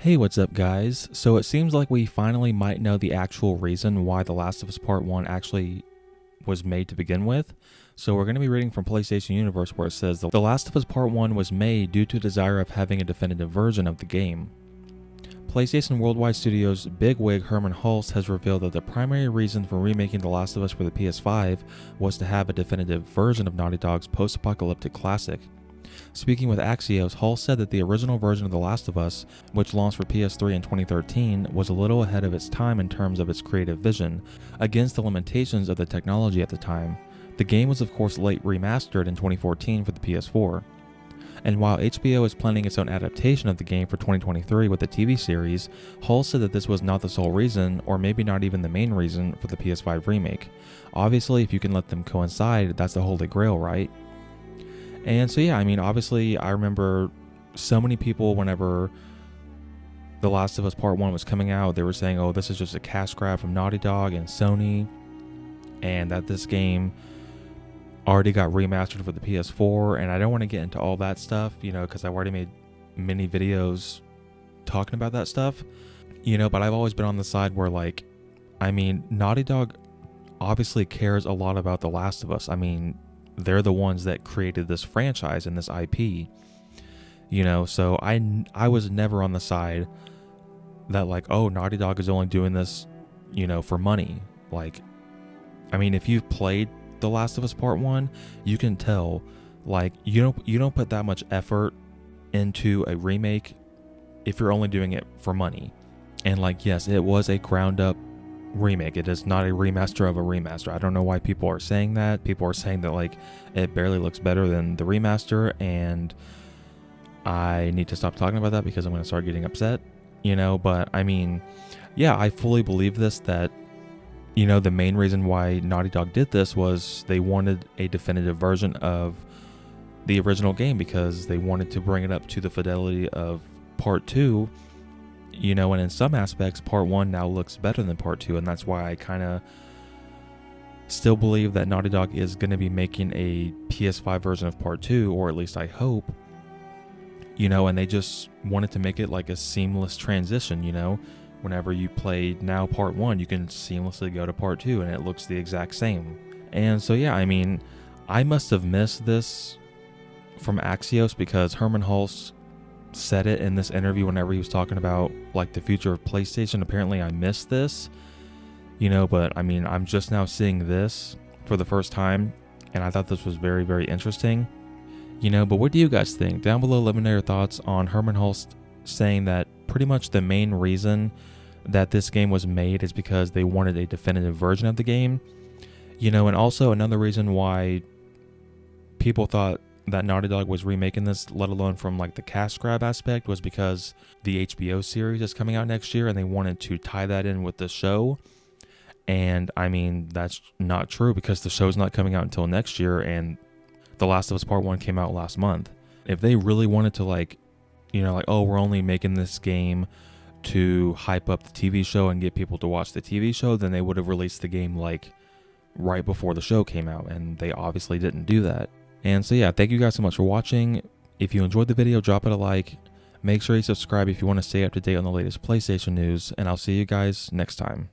Hey, what's up, guys? So it seems like we finally might know the actual reason why The Last of Us Part 1 actually was made to begin with. So we're going to be reading from PlayStation Universe where it says, The Last of Us Part 1 was made due to a desire of having a definitive version of the game. PlayStation Worldwide Studios' bigwig Hermen Hulst has revealed that the primary reason for remaking The Last of Us for the PS5 was to have a definitive version of Naughty Dog's post-apocalyptic classic. Speaking with Axios, Hulst said that the original version of The Last of Us, which launched for PS3 in 2013, was a little ahead of its time in terms of its creative vision, against the limitations of the technology at the time. The game was of course late remastered in 2014 for the PS4. And while HBO is planning its own adaptation of the game for 2023 with the TV series, Hulst said that this was not the sole reason, or maybe not even the main reason, for the PS5 remake. Obviously, if you can let them coincide, that's the holy grail, right? And so yeah, I mean, obviously I remember so many people whenever The Last of Us Part 1 was coming out, they were saying, oh, this is just a cash grab from Naughty Dog and Sony, and that this game already got remastered for the PS4, and I don't want to get into all that stuff, because I've already made many videos talking about that stuff, but I've always been on the side where, Naughty Dog obviously cares a lot about The Last of Us. I mean, they're the ones that created this franchise and this IP, so I was never on the side that Naughty Dog is only doing this, for money. If you've played The Last of Us Part 1, you can tell, you don't put that much effort into a remake if you're only doing it for money. And yes, it was a ground up remake. It is not a remaster of a remaster. I don't know why people are saying that. People are saying that it barely looks better than the remaster, and I need to stop talking about that because I'm going to start getting upset, but yeah, I fully believe this, that the main reason why Naughty Dog did this was they wanted a definitive version of the original game because they wanted to bring it up to the fidelity of Part 2. And in some aspects, Part 1 now looks better than Part 2, and that's why I kind of still believe that Naughty Dog is going to be making a PS5 version of Part 2, or at least I hope, and they just wanted to make it like a seamless transition, whenever you play now Part 1, you can seamlessly go to Part 2, and it looks the exact same. And so yeah, I must have missed this from Axios because Hermen Hulst said it in this interview whenever he was talking about the future of PlayStation. Apparently I missed this, but I'm just now seeing this for the first time, and I thought this was very, very interesting, but what do you guys think? Down below, let me know your thoughts on Hermen Hulst saying that pretty much the main reason that this game was made is because they wanted a definitive version of the game, and also another reason why people thought that Naughty Dog was remaking this, let alone from the cash grab aspect, was because the HBO series is coming out next year and they wanted to tie that in with the show. And that's not true because the show's not coming out until next year, and The Last of Us Part 1 came out last month. If they really wanted to oh, we're only making this game to hype up the TV show and get people to watch the TV show, then they would have released the game right before the show came out, and they obviously didn't do that. And so yeah, thank you guys so much for watching. If you enjoyed the video, drop it a like. Make sure you subscribe if you want to stay up to date on the latest PlayStation news, and I'll see you guys next time.